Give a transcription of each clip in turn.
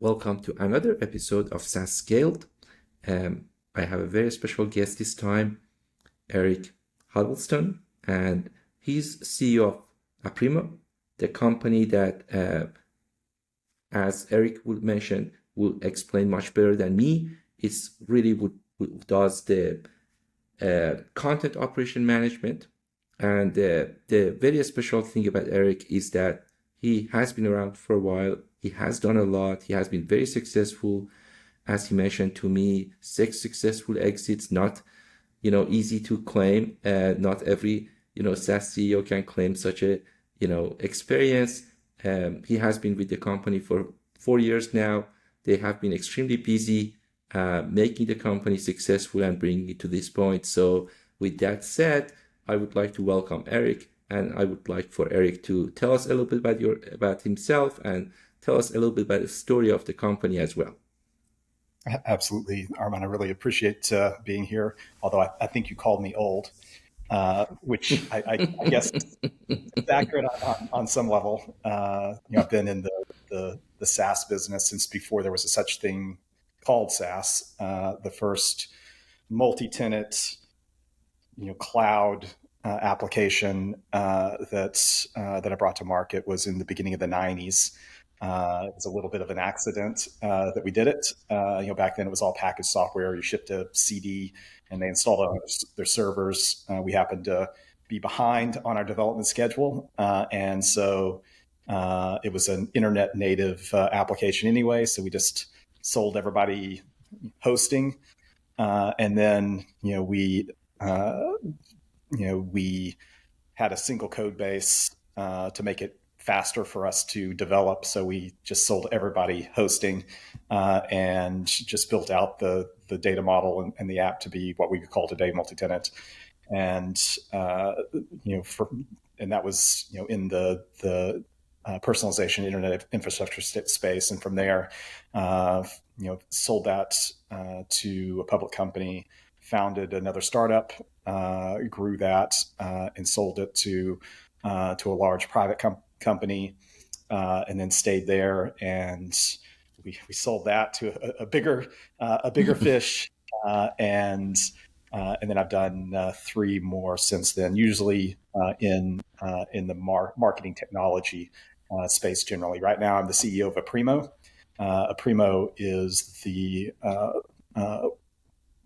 welcome to another episode of SaaS Scaled. I have a very special guest this time, Erik Huddleston, and he's CEO of Aprimo, the company that, as Erik will mention, will explain much better than me. It's really what does the content operation management. And the very special thing about Erik is that he has been around for a while. He has done a lot. He has been very successful. As he mentioned to me, 6 successful exits, not, easy to claim. Not every, SaaS CEO can claim such a, experience. He has been with the company for 4 years now. They have been extremely busy making the company successful and bringing it to this point. So with that said, I would like to welcome Erik, and I would like for Erik to tell us a little bit about himself and tell us a little bit about the story of the company as well. Absolutely, Arman. I really appreciate being here, although I think you called me old, which I guess is accurate on some level. I've been in the SaaS business since before there was a such thing called SaaS. The first multi-tenant, cloud application that I brought to market was in the beginning of the 90s. It was a little bit of an accident that we did it. Back then it was all packaged software. You shipped a CD and they installed it on their servers. We happened to be behind on our development schedule. And so it was an internet native application anyway. So we just sold everybody hosting. And then, we had a single code base to make it faster for us to develop. So we just sold everybody hosting and just built out the data model and the app to be what we call today multi-tenant. And, and that was, in the personalization internet infrastructure space. And from there, sold that to a public company, founded another startup, grew that and sold it to a large private company, and then stayed there. And we sold that to a bigger fish, and then I've done 3 more since then. Usually in the marketing technology space generally. Right now, I'm the CEO of Aprimo. Aprimo is the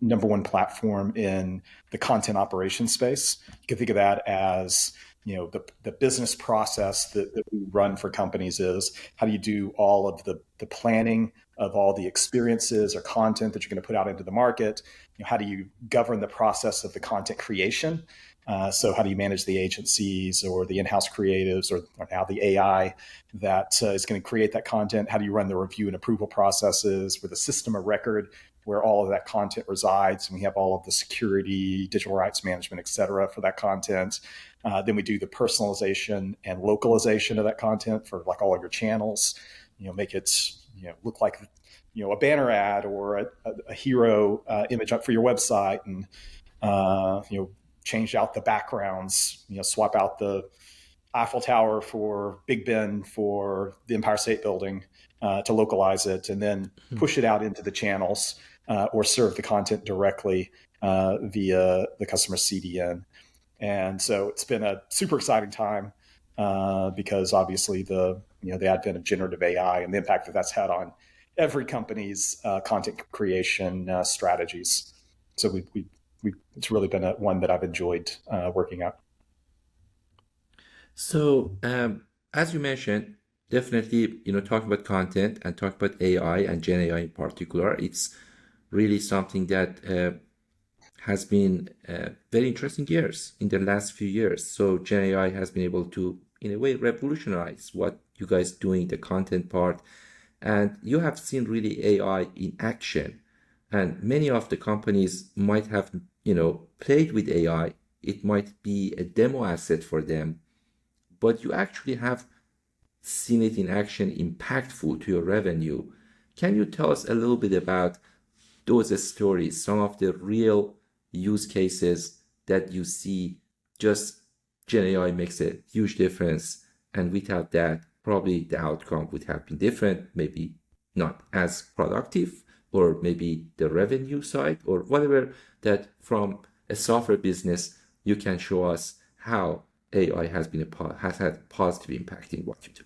number 1 platform in the content operations space. You can think of that as, the business process that we run for companies is how do you do all of the planning of all the experiences or content that you're going to put out into the market? How do you govern the process of the content creation? So how do you manage the agencies or the in-house creatives or now the AI that is going to create that content? How do you run the review and approval processes with a system of record where all of that content resides? And we have all of the security, digital rights management, et cetera, for that content. Then we do the personalization and localization of that content for like all of your channels, make it, look like, a banner ad or a hero image up for your website, and, change out the backgrounds, swap out the Eiffel Tower for Big Ben for the Empire State Building to localize it, and then push it out into the channels or serve the content directly via the customer CDN. And so it's been a super exciting time because obviously the advent of generative AI and the impact that that's had on every company's content creation strategies. So it's really been one that I've enjoyed working on. So as you mentioned, definitely, talk about content and talk about AI and Gen AI in particular. It's really something that has been very interesting years in the last few years. So Gen AI has been able to, in a way, revolutionize what you guys doing, the content part. And you have seen really AI in action. And many of the companies might have, played with AI. It might be a demo asset for them, but you actually have seen it in action, impactful to your revenue. Can you tell us a little bit about those stories, some of the real use cases that you see? Just Gen AI makes a huge difference, and without that, probably the outcome would have been different, maybe not as productive, or maybe the revenue side, or whatever, that from a software business you can show us how AI has had positive impact in what you do.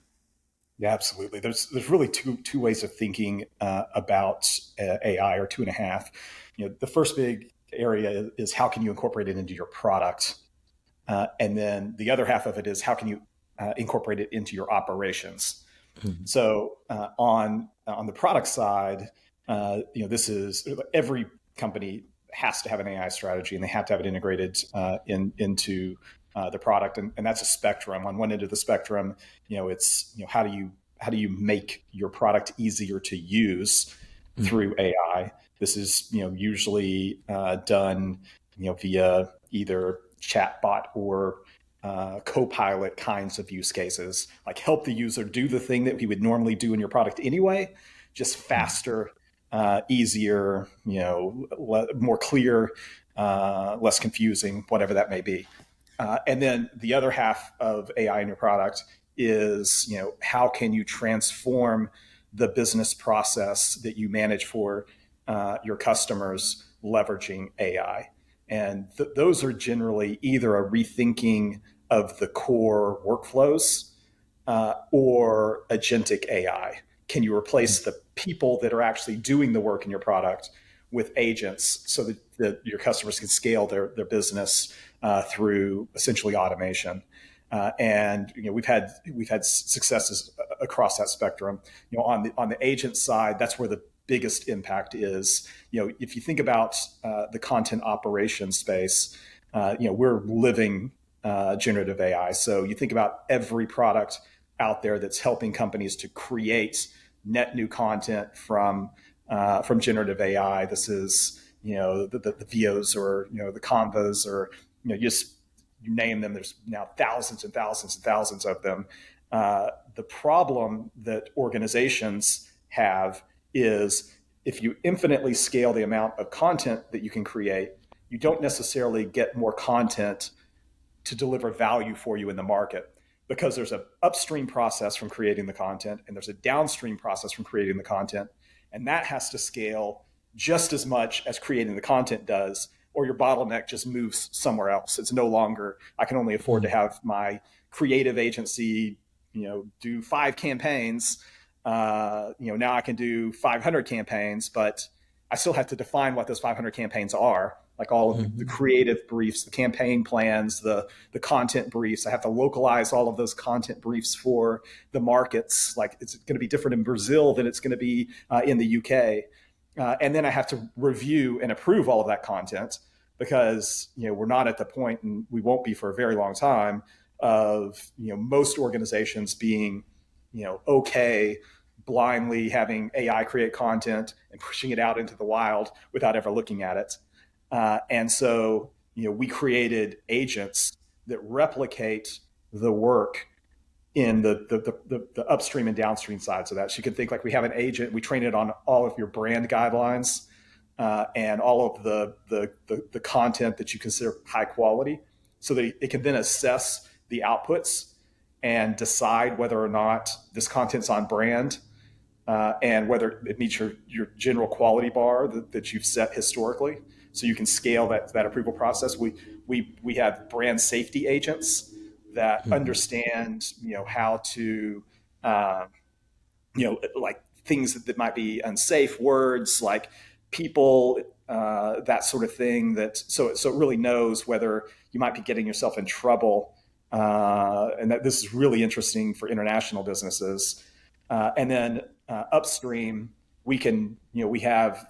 Yeah, absolutely. There's really two ways of thinking about AI, or two and a half. The first big area is how can you incorporate it into your product, and then the other half of it is how can you incorporate it into your operations. Mm-hmm. So on the product side, this is every company has to have an AI strategy, and they have to have it integrated into the product, and that's a spectrum. On one end of the spectrum, it's how do you make your product easier to use through AI. This is usually done via either chatbot or co-pilot kinds of use cases, like help the user do the thing that we would normally do in your product anyway, just faster, easier, more clear, less confusing, whatever that may be. And then the other half of AI in your product is, how can you transform the business process that you manage for your customers leveraging AI? And those are generally either a rethinking of the core workflows or agentic AI. Can you replace the people that are actually doing the work in your product with agents so that your customers can scale their business through essentially automation? And we've had successes across that spectrum. On the agent side, that's where the biggest impact is. If you think about the content operation space, we're living generative AI. So you think about every product out there that's helping companies to create net new content from generative AI. This is the VOs, or the Convos, or you name them. There's now thousands and thousands and thousands of them. The problem that organizations have is if you infinitely scale the amount of content that you can create, you don't necessarily get more content to deliver value for you in the market, because there's an upstream process from creating the content and there's a downstream process from creating the content. And that has to scale just as much as creating the content does, or your bottleneck just moves somewhere else. It's no longer, I can only afford to have my creative agency, do 5 campaigns. Now I can do 500 campaigns, but I still have to define what those 500 campaigns are, like all of the creative briefs, the campaign plans, the content briefs. I have to localize all of those content briefs for the markets. Like, it's going to be different in Brazil than it's going to be in the UK. And then I have to review and approve all of that content, because we're not at the point, and we won't be for a very long time, of most organizations being okay blindly having AI create content and pushing it out into the wild without ever looking at it. And so we created agents that replicate the work in the upstream and downstream sides of that. So you can think like we have an agent, we train it on all of your brand guidelines and all of the content that you consider high quality, so that it can then assess the outputs and decide whether or not this content's on brand and whether it meets your general quality bar that you've set historically. So you can scale that approval process. We have brand safety agents that understand how to like things that might be unsafe words, like people, that sort of thing. So it really knows whether you might be getting yourself in trouble. And that this is really interesting for international businesses. And then upstream, we have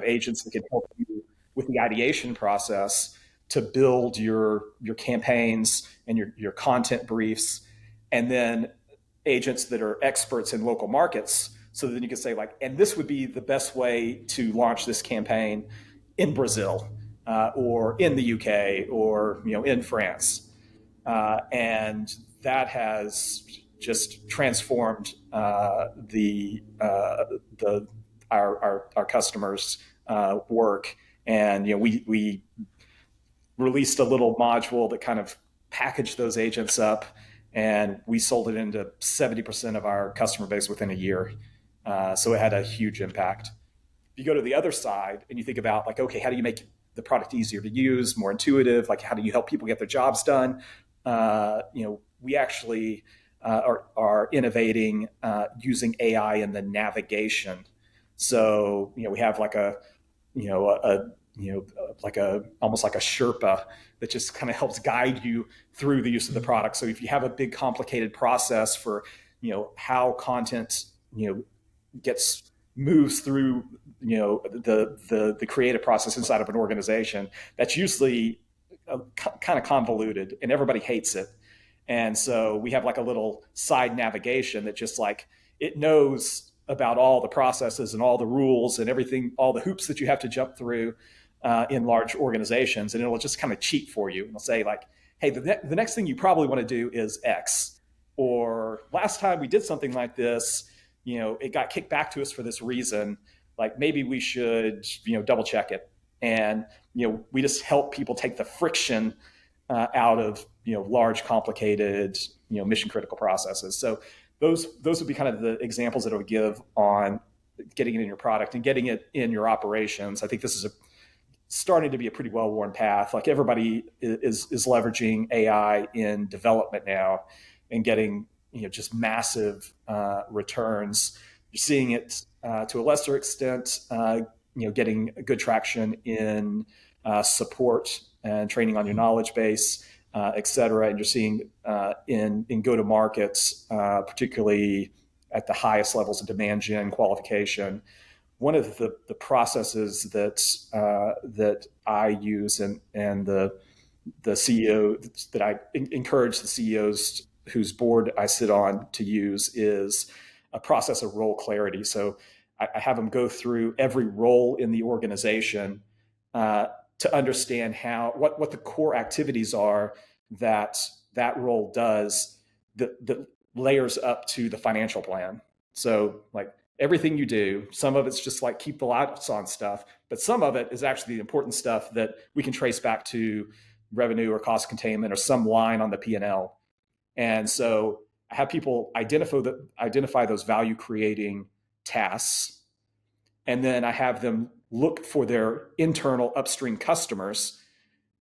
agents that can help you with the ideation process to build your campaigns and your content briefs, and then agents that are experts in local markets. So then you can say like, and this would be the best way to launch this campaign in Brazil or in the UK or in France. And that has just transformed our customers' work. And we released a little module that kind of packaged those agents up, and we sold it into 70% of our customer base within a year. So it had a huge impact. If you go to the other side and you think about like, okay, how do you make the product easier to use, more intuitive? Like, how do you help people get their jobs done? We actually are innovating using AI in the navigation. So, we have like like almost like a Sherpa that just kind of helps guide you through the use of the product. So if you have a big complicated process for, how content, gets moves through, the creative process inside of an organization, that's usually kind of convoluted and everybody hates it. And so we have like a little side navigation that just like it knows about all the processes and all the rules and everything, all the hoops that you have to jump through in large organizations. And it'll just kind of cheat for you. It'll say like, hey, the next thing you probably want to do is X. Or last time we did something like this, it got kicked back to us for this reason. Like maybe we should, double check it. And, we just help people take the friction out of, large, complicated, mission critical processes. So those would be kind of the examples that I would give on getting it in your product and getting it in your operations. I think this is starting to be a pretty well-worn path. Like everybody is leveraging AI in development now and getting, just massive returns. You're seeing it to a lesser extent, getting good traction in support and training on your knowledge base, et cetera. And you're seeing in go-to-markets, particularly at the highest levels of demand gen qualification. One of the processes that I use and the CEO that I encourage the CEOs whose board I sit on to use is a process of role clarity. So I have them go through every role in the organization to understand what the core activities are that role does that layers up to the financial plan. So like everything you do, some of it's just like keep the lights on stuff, but some of it is actually the important stuff that we can trace back to revenue or cost containment or some line on the P&L. And so I have people identify those value creating tasks, and then I have them look for their internal upstream customers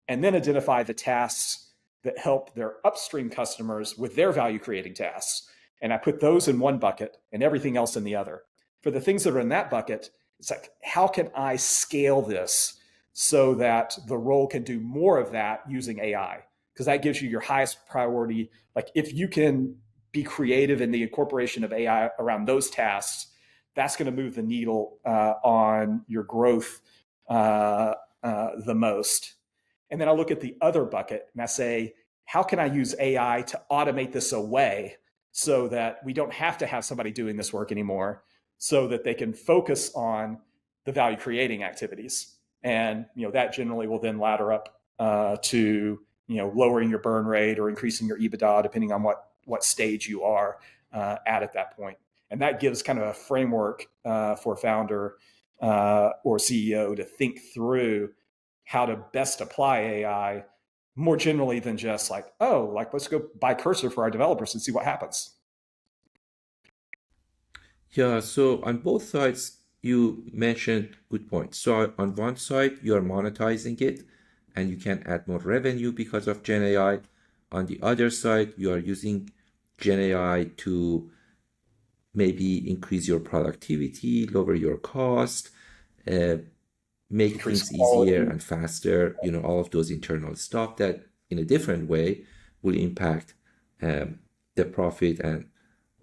and then identify the tasks that help their upstream customers with their value creating tasks. And I put those in one bucket and everything else in the other. For the things that are in that bucket, it's like, how can I scale this so that the role can do more of that using AI? Because that gives you your highest priority. Like if you can be creative in the incorporation of AI around those tasks, that's going to move the needle on your growth the most. And then I look at the other bucket and I say, how can I use AI to automate this away so that we don't have to have somebody doing this work anymore, so that they can focus on the value creating activities? And that generally will then ladder up to lowering your burn rate or increasing your EBITDA, depending on what stage you are at that point. And that gives kind of a framework for a founder or CEO to think through how to best apply AI more generally than just like, let's go buy Cursor for our developers and see what happens. Yeah, so on both sides, you mentioned good points. So on one side, you are monetizing it and you can add more revenue because of Gen AI. On the other side, you are using Gen AI to maybe increase your productivity, lower your cost, make Increase things quality. easier and faster, all of those internal stuff that in a different way will impact the profit and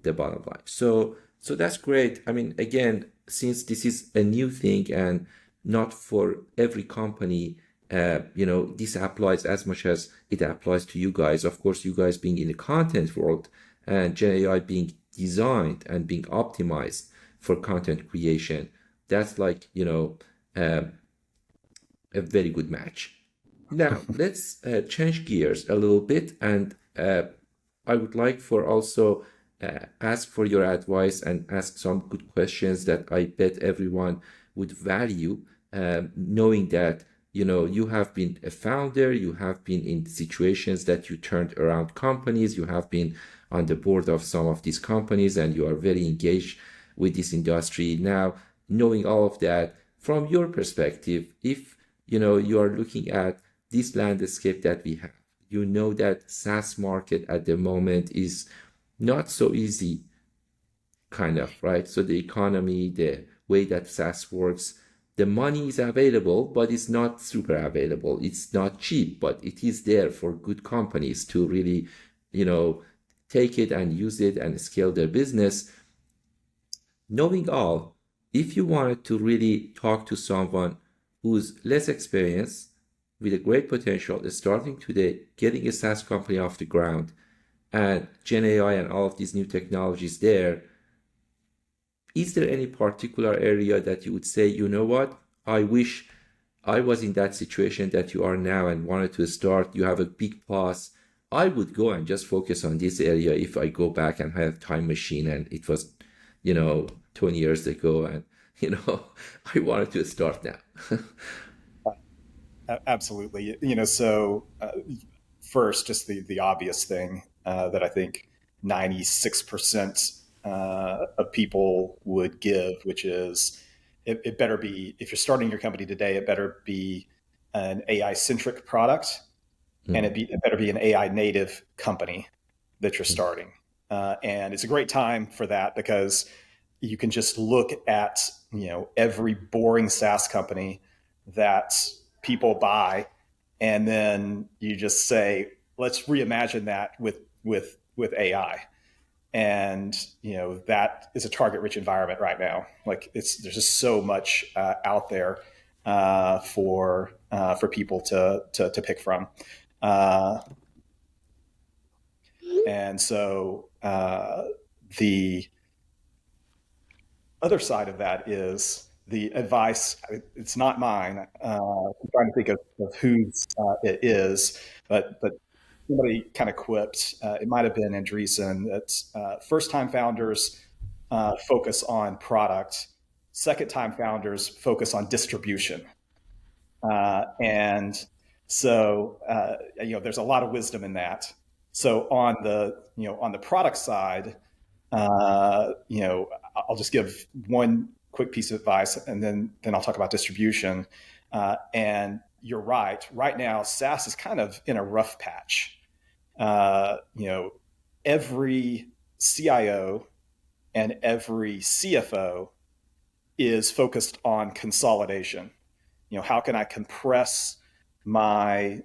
the bottom line. So that's great. I mean, again, since this is a new thing and not for every company, this applies as much as it applies to you guys. Of course, you guys being in the content world and Gen AI being designed and being optimized for content creation, that's like, a very good match. Now, let's change gears a little bit, and I would like for also ask for your advice and ask some good questions that I bet everyone would value, knowing that you have been a founder, you have been in situations that you turned around companies, you have been on the board of some of these companies, and you are very engaged with this industry. Now, knowing all of that, from your perspective, if you are looking at this landscape that we have, you know that SaaS market at the moment is not so easy, kind of, right? So the economy, the way that SaaS works, the money is available, but it's not super available. It's not cheap, but it is there for good companies to really, take it and use it and scale their business. Knowing all, if you wanted to really talk to someone who's less experienced, with a great potential, starting today, getting a SaaS company off the ground, and Gen AI and all of these new technologies there, is there any particular area that you would say, you know what, I wish I was in that situation that you are now and wanted to start, you have a big pause, I would go and just focus on this area if I go back and have a time machine and it was, 20 years ago and, I wanted to start now. Absolutely. So first, just the obvious thing that I think 96% of people would give, which is it better be, if you're starting your company today, it better be an AI-centric product, and it better be an AI native company that you're starting. And it's a great time for that because you can just look at every boring SaaS company that people buy, and then you just say, let's reimagine that with AI. And that is a target-rich environment right now. Like there's just so much out there for people to pick from, and so the other side of that is the advice. It's not mine. I'm trying to think of whose it is, but somebody kind of quipped. It might have been Andreessen. That first-time founders focus on product. Second-time founders focus on distribution. And so there's a lot of wisdom in that. So on the product side, I'll just give one quick piece of advice, and then I'll talk about distribution. And you're right. Right now, SaaS is kind of in a rough patch. Every CIO and every CFO is focused on consolidation. How can I compress my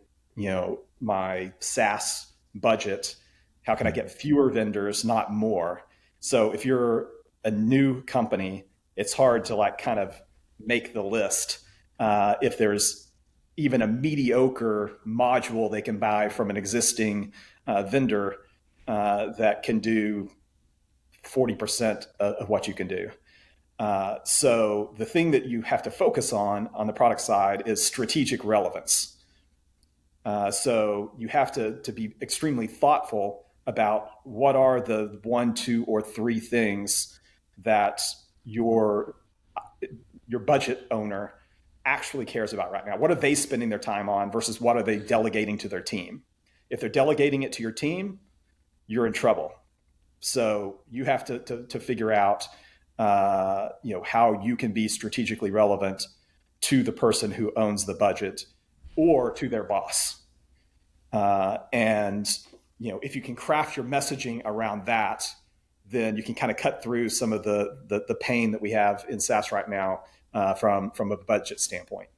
SaaS budget? How can I get fewer vendors, not more? So if you're a new company, it's hard to kind of make the list. If there's even a mediocre module they can buy from an existing vendor that can do 40% of what you can do. So the thing that you have to focus on the product side is strategic relevance. So you have to be extremely thoughtful about what are the 1, 2, or 3 things that your budget owner actually cares about right now. What are they spending their time on versus what are they delegating to their team? If they're delegating it to your team, you're in trouble. So you have to figure out how you can be strategically relevant to the person who owns the budget or to their boss. And if you can craft your messaging around that, then you can kind of cut through some of the pain that we have in SaaS right now from a budget standpoint.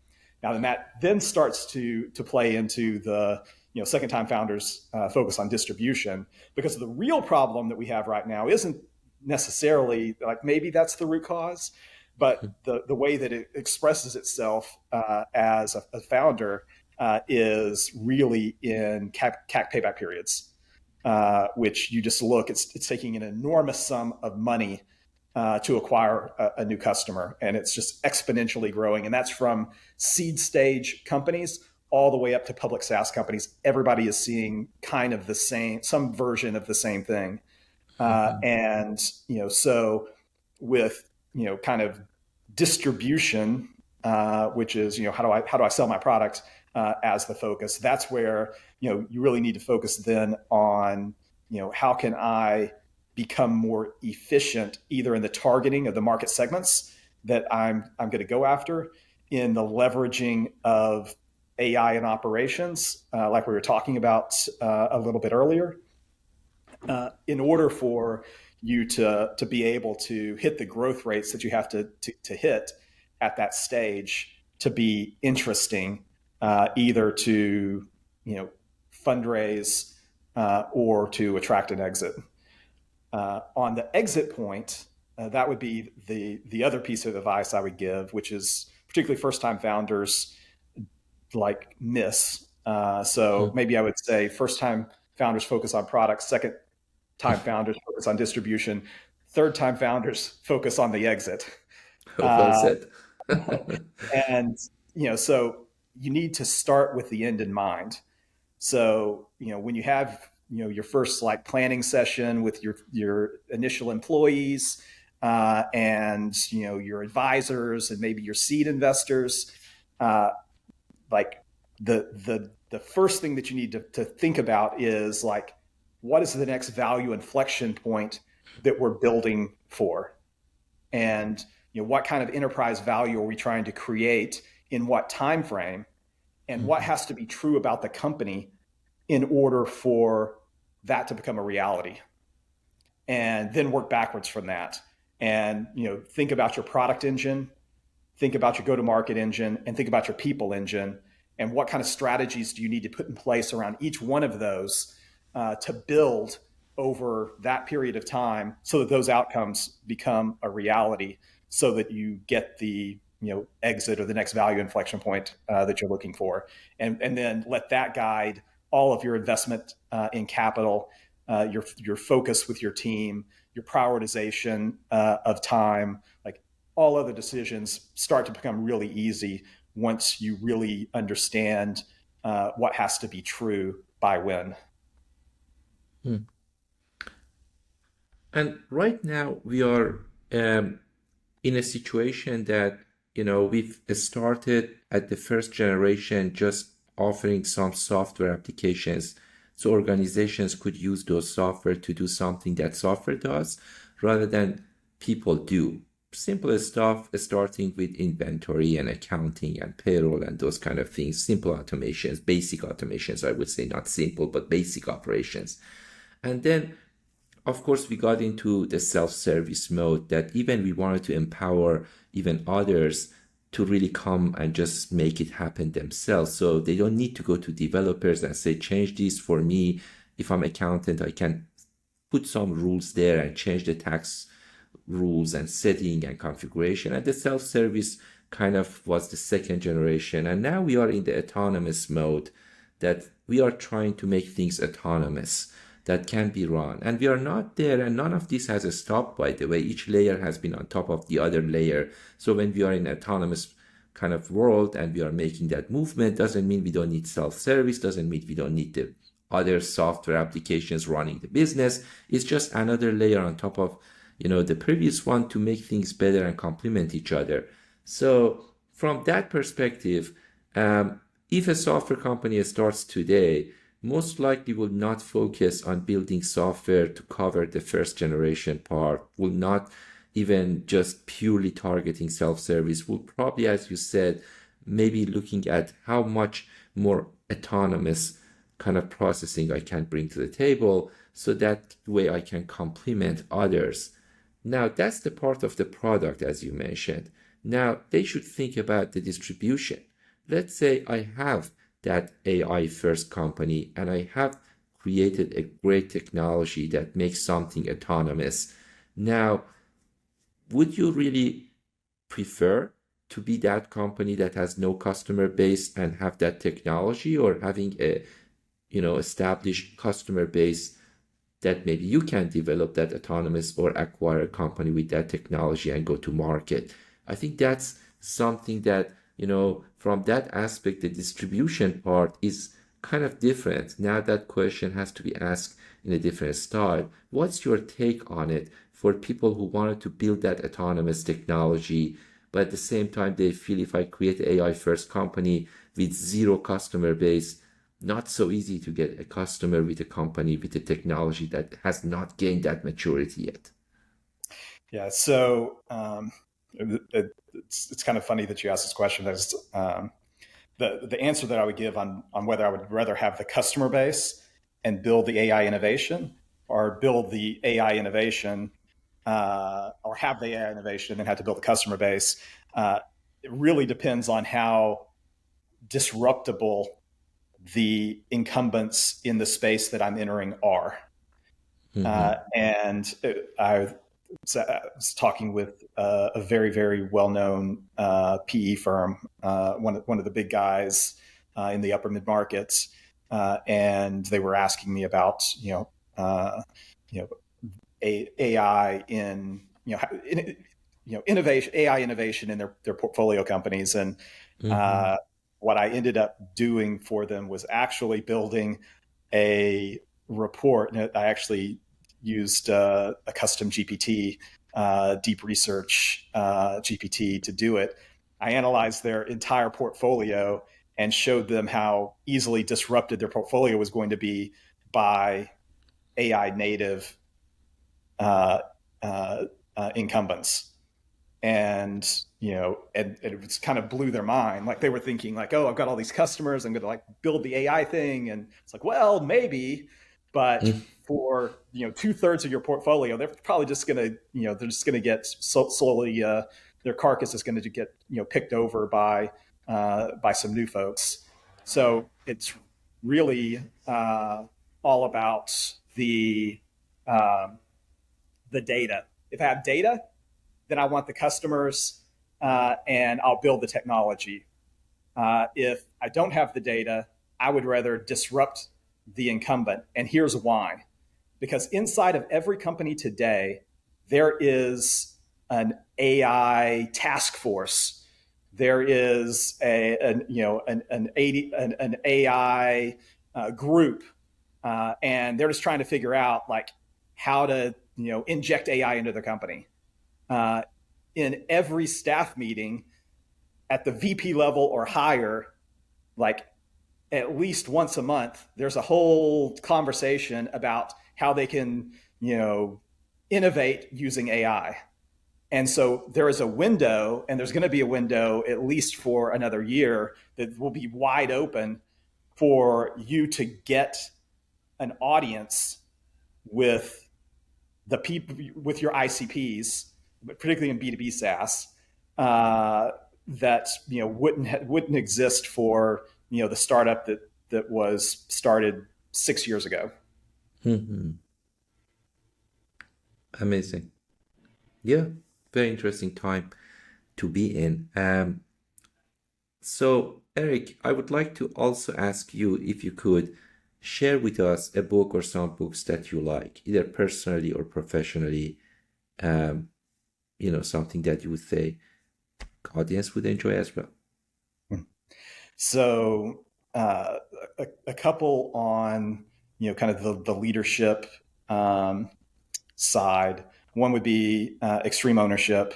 Now, then that then starts to play into the second-time founders focus on distribution, because the real problem that we have right now isn't necessarily like maybe that's the root cause, but the way that it expresses itself as a founder is really in CAC payback periods, which you just look, it's taking an enormous sum of money to acquire a new customer, and it's just exponentially growing. And that's from seed stage companies all the way up to public SaaS companies. Everybody is seeing kind of some version of the same thing. And so with kind of distribution, which is how do I sell my product as the focus, that's where you really need to focus then on how can I become more efficient, either in the targeting of the market segments that I'm going to go after, in the leveraging of AI in operations, like we were talking about a little bit earlier, in order for you to be able to hit the growth rates that you have to hit at that stage, to be interesting, either to fundraise or to attract an exit. On the exit point, that would be the other piece of advice I would give, which is particularly first-time founders like miss. So maybe I would say first-time founders focus on products, second-time founders focus on distribution, third-time founders focus on the exit. Well said. And so you need to start with the end in mind. So when you have your first like planning session with your initial employees and your advisors and maybe your seed investors, like the first thing that you need to think about is like, what is the next value inflection point that we're building for, and what kind of enterprise value are we trying to create in what time frame, and what has to be true about the company in order for that to become a reality, and then work backwards from that. And think about your product engine, think about your go-to-market engine, and think about your people engine, and what kind of strategies do you need to put in place around each one of those to build over that period of time so that those outcomes become a reality, so that you get the exit or the next value inflection point that you're looking for, and then let that guide all of your investment in capital, your focus with your team, your prioritization of time. Like, all other decisions start to become really easy once you really understand what has to be true by when. And right now we are in a situation that we've started at the first generation just offering some software applications, so organizations could use those software to do something that software does rather than people do. Simple stuff, starting with inventory and accounting and payroll and those kind of things. Simple automations, basic automations, I would say, not simple, but basic operations. And then, of course, we got into the self-service mode, that even we wanted to empower even others to really come and just make it happen themselves. So they don't need to go to developers and say, change this for me. If I'm an accountant, I can put some rules there and change the tax rules and setting and configuration. And the self-service kind of was the second generation. And now we are in the autonomous mode, that we are trying to make things autonomous, that can be run. And we are not there, and none of this has stopped, by the way. Each layer has been on top of the other layer. So when we are in autonomous kind of world and we are making that movement, doesn't mean we don't need self-service, doesn't mean we don't need the other software applications running the business. It's just another layer on top of the previous one to make things better and complement each other. So from that perspective, if a software company starts today, most likely will not focus on building software to cover the first generation part, will not even just purely targeting self-service, will probably, as you said, maybe looking at how much more autonomous kind of processing I can bring to the table, so that way I can complement others. Now, that's the part of the product, as you mentioned. Now, they should think about the distribution. Let's say I have that AI first company and I have created a great technology that makes something autonomous. Now, would you really prefer to be that company that has no customer base and have that technology, or having a established customer base that maybe you can develop that autonomous or acquire a company with that technology and go to market? I think that's something that from that aspect, the distribution part is kind of different. Now that question has to be asked in a different style. What's your take on it for people who wanted to build that autonomous technology, but at the same time they feel, if I create an AI first company with zero customer base, not so easy to get a customer with a company with a technology that has not gained that maturity yet. Yeah. So it's kind of funny that you asked this question. There's the answer that I would give on whether I would rather have the customer base and build the AI innovation, or build the AI innovation, or have the AI innovation and then have to build the customer base. It really depends on how disruptable the incumbents in the space that I'm entering are. Mm-hmm. And I was talking with a very, very well-known PE firm, one of the big guys in the upper mid markets, and they were asking me about you know AI in innovation, AI innovation in their portfolio companies. And Mm-hmm. uh, what I ended up doing for them was actually building a report. And I actually used a custom GPT, deep research GPT to do it. I analyzed their entire portfolio and showed them how easily disrupted their portfolio was going to be by AI native uh, uh, incumbents. And and it was kind of blew their mind. Like, they were thinking like, oh, I've got all these customers, I'm going to like build the AI thing. And it's like, well, maybe, but for 2/3 of your portfolio, they're probably just going to they're just going to get slowly, their carcass is going to get picked over by some new folks. So it's really all about um, the data. If I have data, then I want the customers, and I'll build the technology. If I don't have the data, I would rather disrupt the incumbent. And here's why. Because inside of every company today, there is an AI task force. There is an AI group, and they're just trying to figure out like how to inject AI into their company. Uh, in every staff meeting at the VP level or higher, like at least once a month, there's a whole conversation about how they can, innovate using AI. And so there is a window, and there's going to be a window at least for another year that will be wide open for you to get an audience with the people, with your ICPs, particularly in B2B SaaS, that wouldn't exist for the startup that was started 6 years ago. Mm-hmm. Amazing. Yeah, very interesting time to be in. So, Eric, I would like to also ask you if you could share with us a book or some books that you like, either personally or professionally, um, something that you would say audience would enjoy as well. So a couple on kind of the leadership um, side. One would be Extreme Ownership,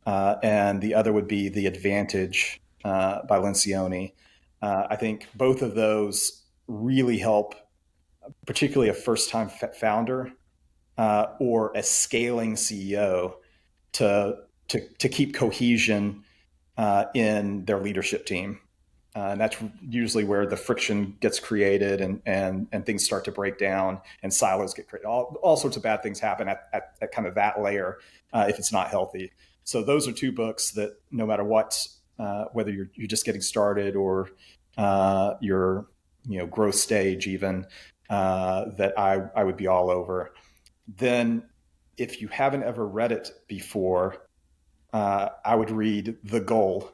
and the other would be The Advantage by Lencioni. I think both of those really help, particularly a first-time founder or a scaling CEO, to to keep cohesion in their leadership team. And that's usually where the friction gets created, and things start to break down and silos get created. All sorts of bad things happen at kind of that layer if it's not healthy. So those are two books that no matter what, whether you're just getting started or your growth stage even, that I would be all over. Then if you haven't ever read it before, I would read The Goal,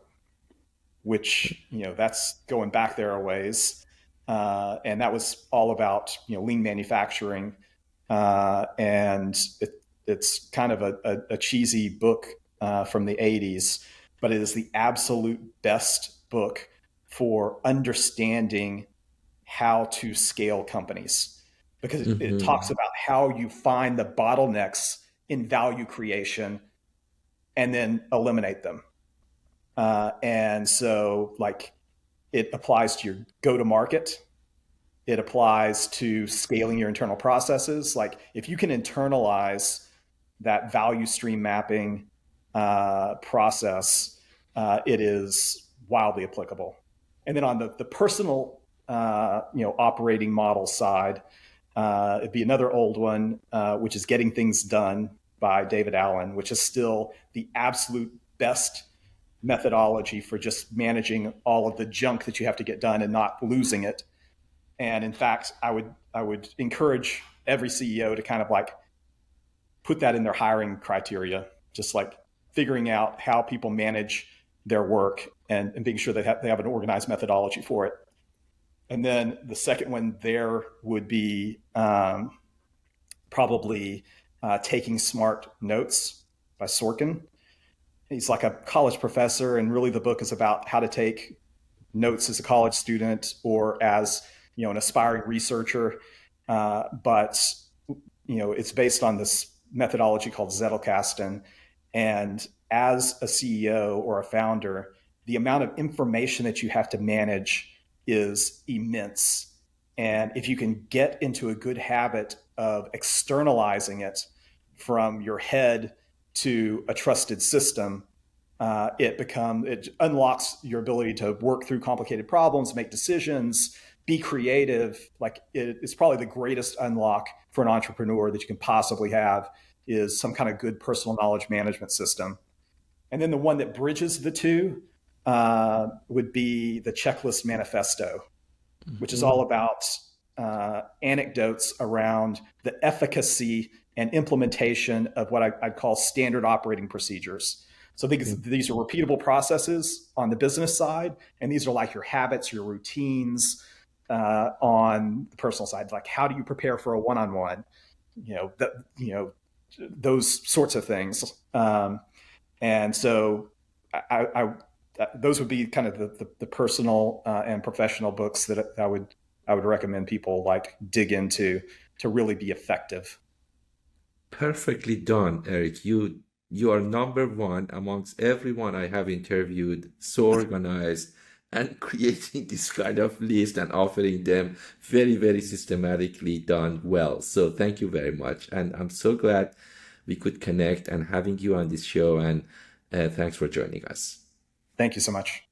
which that's going back there a ways, and that was all about lean manufacturing, and it's kind of a cheesy book from the '80s, but it is the absolute best book for understanding how to scale companies, because it talks Mm-hmm. about how you find the bottlenecks in value creation and then eliminate them. And so, like, it applies to your go to market. It applies to scaling your internal processes. Like if you can internalize that value stream mapping process, it is wildly applicable. And then on the personal, operating model side, it'd be another old one, which is Getting Things Done by David Allen, which is still the absolute best methodology for just managing all of the junk that you have to get done and not losing it. And in fact, I would encourage every CEO to kind of like put that in their hiring criteria, just like figuring out how people manage their work and being sure they have an organized methodology for it. And then the second one there would be probably Taking Smart Notes by Sorkin. He's like a college professor, and really the book is about how to take notes as a college student or as an aspiring researcher. But it's based on this methodology called Zettelkasten. And as a CEO or a founder, the amount of information that you have to manage is immense. And if you can get into a good habit of externalizing it from your head to a trusted system, it unlocks your ability to work through complicated problems, make decisions, be creative. Like it's probably the greatest unlock for an entrepreneur that you can possibly have is some kind of good personal knowledge management system. And then the one that bridges the two would be the Checklist Manifesto, which is all about anecdotes around the efficacy and implementation of what I'd call standard operating procedures. So I think these are repeatable processes on the business side, and these are like your habits, your routines on the personal side. Like how do you prepare for a one-on-one? Those sorts of things. And so those would be kind of the personal and professional books that I would recommend people like dig into to really be effective. Perfectly done, Eric. You are number one amongst everyone I have interviewed, so organized and creating this kind of list and offering them very, very systematically done well. So thank you very much. And I'm so glad we could connect and having you on this show. And thanks for joining us. Thank you so much.